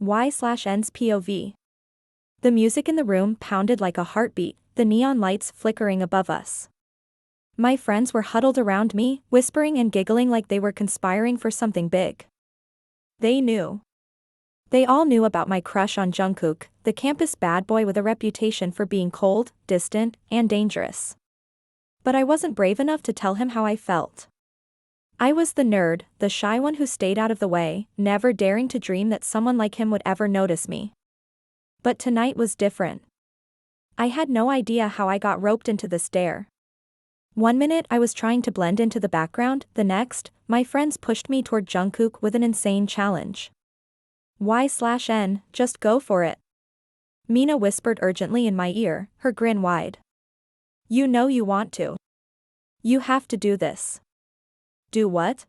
Y/N's POV. The music in the room pounded like a heartbeat, the neon lights flickering above us. My friends were huddled around me, whispering and giggling like they were conspiring for something big. They knew. They all knew about my crush on Jungkook, the campus bad boy with a reputation for being cold, distant, and dangerous. But I wasn't brave enough to tell him how I felt. I was the nerd, the shy one who stayed out of the way, never daring to dream that someone like him would ever notice me. But tonight was different. I had no idea how I got roped into this dare. One minute I was trying to blend into the background, the next, my friends pushed me toward Jungkook with an insane challenge. Y/N, just go for it. Mina whispered urgently in my ear, her grin wide. You know you want to. You have to do this. Do what?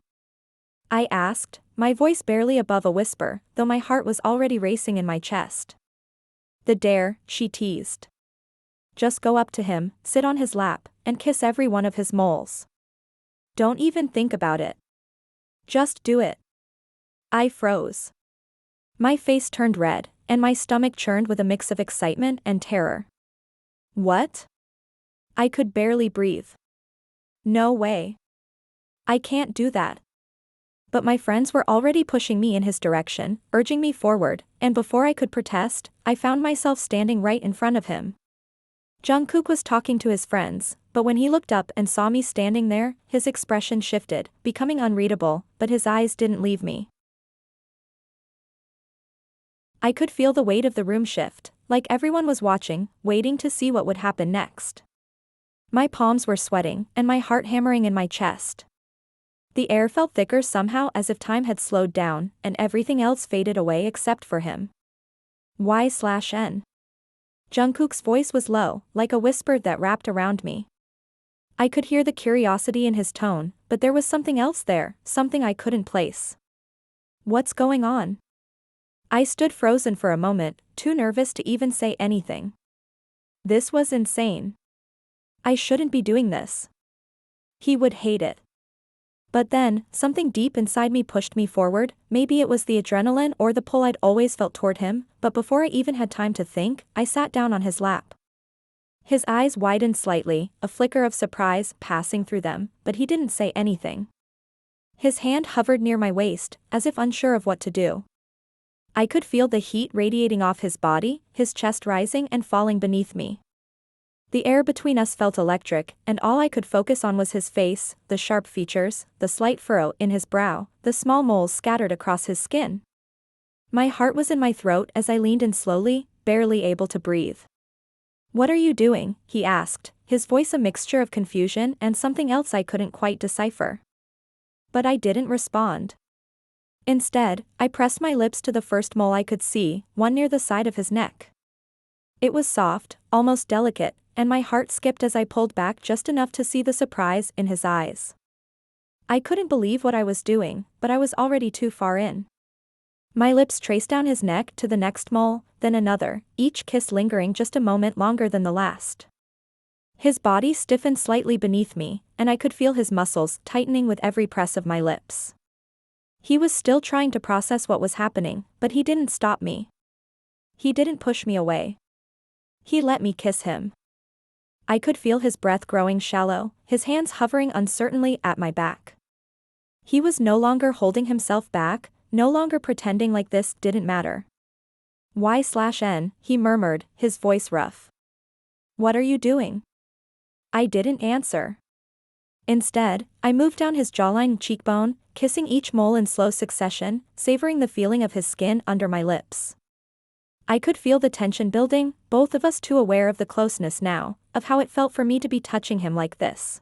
I asked, my voice barely above a whisper, though my heart was already racing in my chest. The dare, she teased. Just go up to him, sit on his lap, and kiss every one of his moles. Don't even think about it. Just do it. I froze. My face turned red, and my stomach churned with a mix of excitement and terror. What? I could barely breathe. No way. I can't do that. But my friends were already pushing me in his direction, urging me forward, and before I could protest, I found myself standing right in front of him. Jungkook was talking to his friends, but when he looked up and saw me standing there, his expression shifted, becoming unreadable, but his eyes didn't leave me. I could feel the weight of the room shift, like everyone was watching, waiting to see what would happen next. My palms were sweating, and my heart hammering in my chest. The air felt thicker somehow, as if time had slowed down, and everything else faded away except for him. Y/N. Jungkook's voice was low, like a whisper that wrapped around me. I could hear the curiosity in his tone, but there was something else there, something I couldn't place. What's going on? I stood frozen for a moment, too nervous to even say anything. This was insane. I shouldn't be doing this. He would hate it. But then, something deep inside me pushed me forward, maybe it was the adrenaline or the pull I'd always felt toward him, but before I even had time to think, I sat down on his lap. His eyes widened slightly, a flicker of surprise passing through them, but he didn't say anything. His hand hovered near my waist, as if unsure of what to do. I could feel the heat radiating off his body, his chest rising and falling beneath me. The air between us felt electric, and all I could focus on was his face, the sharp features, the slight furrow in his brow, the small moles scattered across his skin. My heart was in my throat as I leaned in slowly, barely able to breathe. What are you doing? He asked, his voice a mixture of confusion and something else I couldn't quite decipher. But I didn't respond. Instead, I pressed my lips to the first mole I could see, one near the side of his neck. It was soft, almost delicate, and my heart skipped as I pulled back just enough to see the surprise in his eyes. I couldn't believe what I was doing, but I was already too far in. My lips traced down his neck to the next mole, then another, each kiss lingering just a moment longer than the last. His body stiffened slightly beneath me, and I could feel his muscles tightening with every press of my lips. He was still trying to process what was happening, but he didn't stop me. He didn't push me away. He let me kiss him. I could feel his breath growing shallow, his hands hovering uncertainly at my back. He was no longer holding himself back, no longer pretending like this didn't matter. Y/N, he murmured, his voice rough. What are you doing? I didn't answer. Instead, I moved down his jawline and cheekbone, kissing each mole in slow succession, savoring the feeling of his skin under my lips. I could feel the tension building, both of us too aware of the closeness now, of how it felt for me to be touching him like this.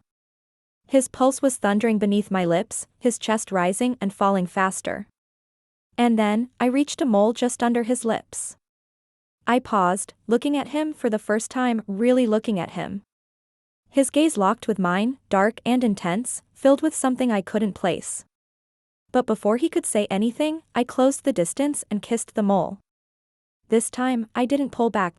His pulse was thundering beneath my lips, his chest rising and falling faster. And then, I reached a mole just under his lips. I paused, looking at him for the first time, really looking at him. His gaze locked with mine, dark and intense, filled with something I couldn't place. But before he could say anything, I closed the distance and kissed the mole. This time, I didn't pull back.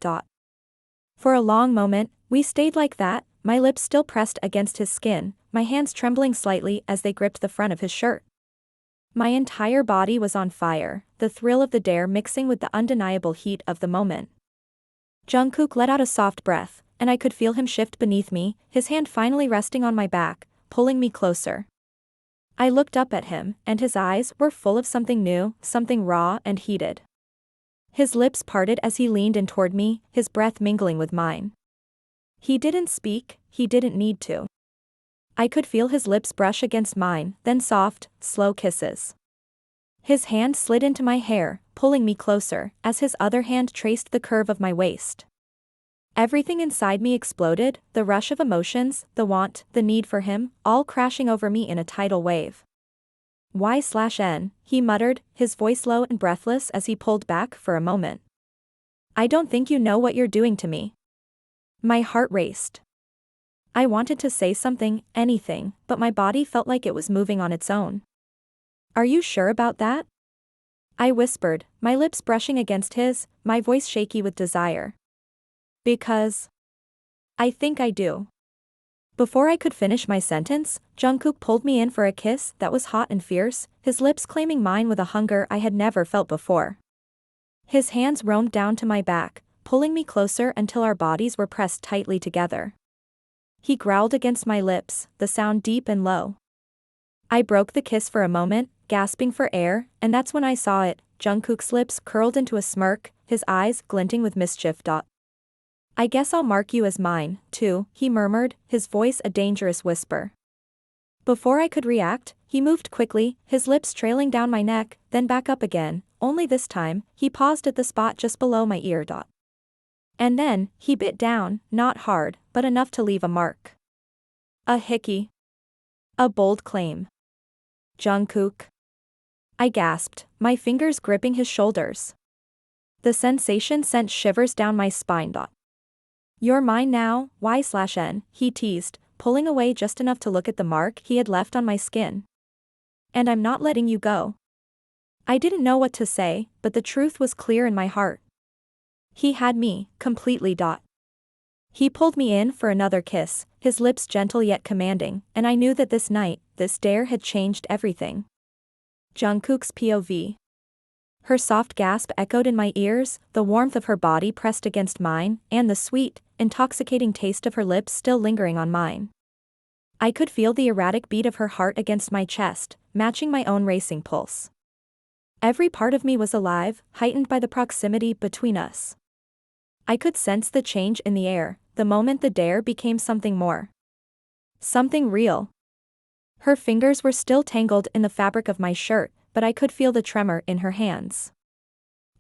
For a long moment, we stayed like that, my lips still pressed against his skin, my hands trembling slightly as they gripped the front of his shirt. My entire body was on fire, the thrill of the dare mixing with the undeniable heat of the moment. Jungkook let out a soft breath, and I could feel him shift beneath me, his hand finally resting on my back, pulling me closer. I looked up at him, and his eyes were full of something new, something raw and heated. His lips parted as he leaned in toward me, his breath mingling with mine. He didn't speak, he didn't need to. I could feel his lips brush against mine, then soft, slow kisses. His hand slid into my hair, pulling me closer, as his other hand traced the curve of my waist. Everything inside me exploded, the rush of emotions, the want, the need for him, all crashing over me in a tidal wave. Y/N, he muttered, his voice low and breathless as he pulled back for a moment. I don't think you know what you're doing to me. My heart raced. I wanted to say something, anything, but my body felt like it was moving on its own. Are you sure about that? I whispered, my lips brushing against his, my voice shaky with desire. Because I think I do. Before I could finish my sentence, Jungkook pulled me in for a kiss that was hot and fierce, his lips claiming mine with a hunger I had never felt before. His hands roamed down to my back, pulling me closer until our bodies were pressed tightly together. He growled against my lips, the sound deep and low. I broke the kiss for a moment, gasping for air, and that's when I saw it, Jungkook's lips curled into a smirk, his eyes glinting with mischief. I guess I'll mark you as mine, too, he murmured, his voice a dangerous whisper. Before I could react, he moved quickly, his lips trailing down my neck, then back up again, only this time, he paused at the spot just below my ear. And then, he bit down, not hard, but enough to leave a mark. A hickey. A bold claim. Jungkook. I gasped, my fingers gripping his shoulders. The sensation sent shivers down my spine. You're mine now, Y/N, he teased, pulling away just enough to look at the mark he had left on my skin. And I'm not letting you go. I didn't know what to say, but the truth was clear in my heart. He had me, completely. He pulled me in for another kiss, his lips gentle yet commanding, and I knew that this night, this dare had changed everything. Jungkook's POV. Her soft gasp echoed in my ears, the warmth of her body pressed against mine, and the sweet, intoxicating taste of her lips still lingering on mine. I could feel the erratic beat of her heart against my chest, matching my own racing pulse. Every part of me was alive, heightened by the proximity between us. I could sense the change in the air, the moment the dare became something more. Something real. Her fingers were still tangled in the fabric of my shirt, but I could feel the tremor in her hands.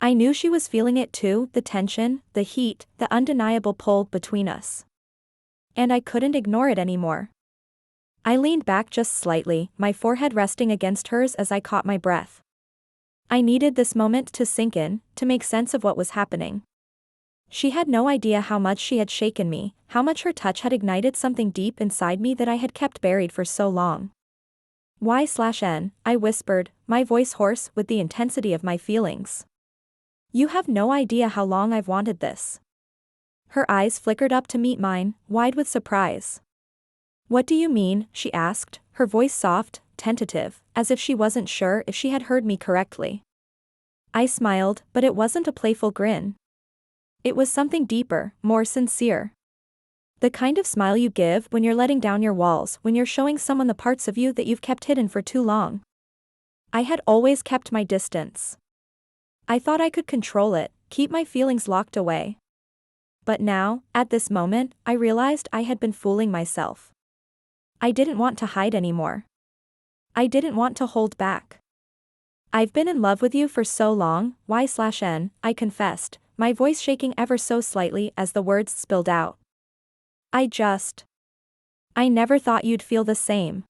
I knew she was feeling it too, the tension, the heat, the undeniable pull between us. And I couldn't ignore it anymore. I leaned back just slightly, my forehead resting against hers as I caught my breath. I needed this moment to sink in, to make sense of what was happening. She had no idea how much she had shaken me, how much her touch had ignited something deep inside me that I had kept buried for so long. Y/N, I whispered, my voice hoarse with the intensity of my feelings. You have no idea how long I've wanted this. Her eyes flickered up to meet mine, wide with surprise. What do you mean? She asked, her voice soft, tentative, as if she wasn't sure if she had heard me correctly. I smiled, but it wasn't a playful grin. It was something deeper, more sincere. The kind of smile you give when you're letting down your walls, when you're showing someone the parts of you that you've kept hidden for too long. I had always kept my distance. I thought I could control it, keep my feelings locked away. But now, at this moment, I realized I had been fooling myself. I didn't want to hide anymore. I didn't want to hold back. I've been in love with you for so long, Y/N, I confessed, my voice shaking ever so slightly as the words spilled out. I never thought you'd feel the same.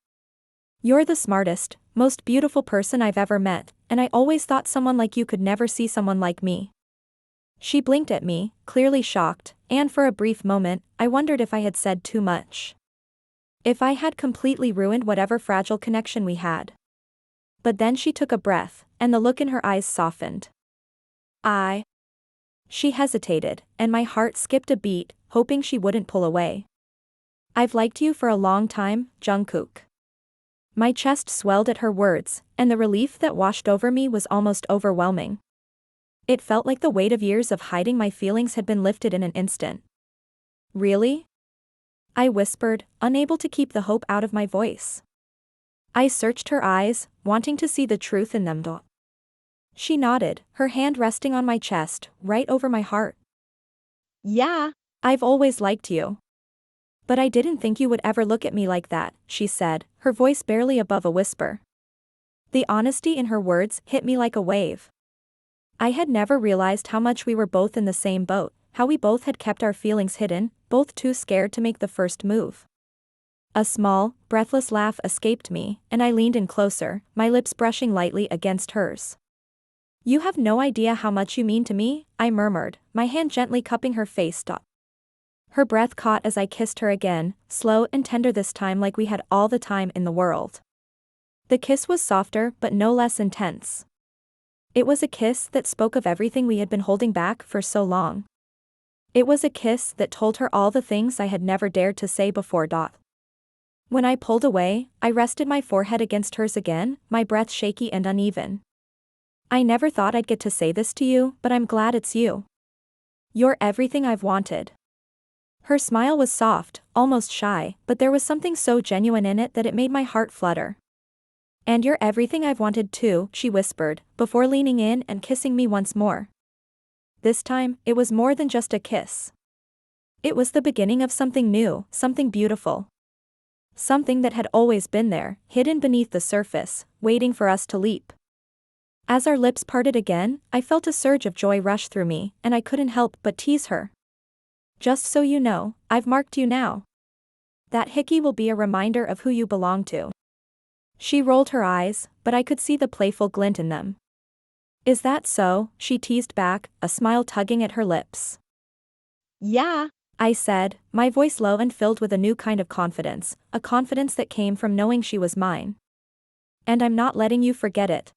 You're the smartest, most beautiful person I've ever met, and I always thought someone like you could never see someone like me. She blinked at me, clearly shocked, and for a brief moment, I wondered if I had said too much. If I had completely ruined whatever fragile connection we had. But then she took a breath, and the look in her eyes softened. She hesitated, and my heart skipped a beat, hoping she wouldn't pull away. I've liked you for a long time, Jungkook. My chest swelled at her words, and the relief that washed over me was almost overwhelming. It felt like the weight of years of hiding my feelings had been lifted in an instant. Really? I whispered, unable to keep the hope out of my voice. I searched her eyes, wanting to see the truth in them. She nodded, her hand resting on my chest, right over my heart. Yeah, I've always liked you. But I didn't think you would ever look at me like that, she said, her voice barely above a whisper. The honesty in her words hit me like a wave. I had never realized how much we were both in the same boat, how we both had kept our feelings hidden, both too scared to make the first move. A small, breathless laugh escaped me, and I leaned in closer, my lips brushing lightly against hers. You have no idea how much you mean to me, I murmured, my hand gently cupping her face. Her breath caught as I kissed her again, slow and tender this time, like we had all the time in the world. The kiss was softer but no less intense. It was a kiss that spoke of everything we had been holding back for so long. It was a kiss that told her all the things I had never dared to say before. When I pulled away, I rested my forehead against hers again, my breath shaky and uneven. I never thought I'd get to say this to you, but I'm glad it's you. You're everything I've wanted. Her smile was soft, almost shy, but there was something so genuine in it that it made my heart flutter. And you're everything I've wanted too, she whispered, before leaning in and kissing me once more. This time, it was more than just a kiss. It was the beginning of something new, something beautiful. Something that had always been there, hidden beneath the surface, waiting for us to leap. As our lips parted again, I felt a surge of joy rush through me, and I couldn't help but tease her. Just so you know, I've marked you now. That hickey will be a reminder of who you belong to. She rolled her eyes, but I could see the playful glint in them. Is that so? She teased back, a smile tugging at her lips. Yeah, I said, my voice low and filled with a new kind of confidence, a confidence that came from knowing she was mine. And I'm not letting you forget it.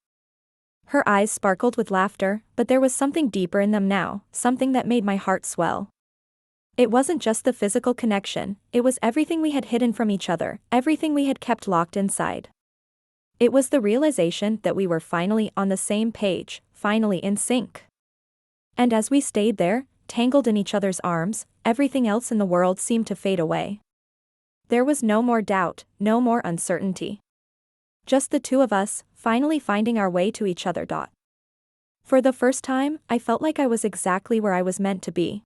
Her eyes sparkled with laughter, but there was something deeper in them now, something that made my heart swell. It wasn't just the physical connection, it was everything we had hidden from each other, everything we had kept locked inside. It was the realization that we were finally on the same page, finally in sync. And as we stayed there, tangled in each other's arms, everything else in the world seemed to fade away. There was no more doubt, no more uncertainty. Just the two of us, finally finding our way to each other. For the first time, I felt like I was exactly where I was meant to be.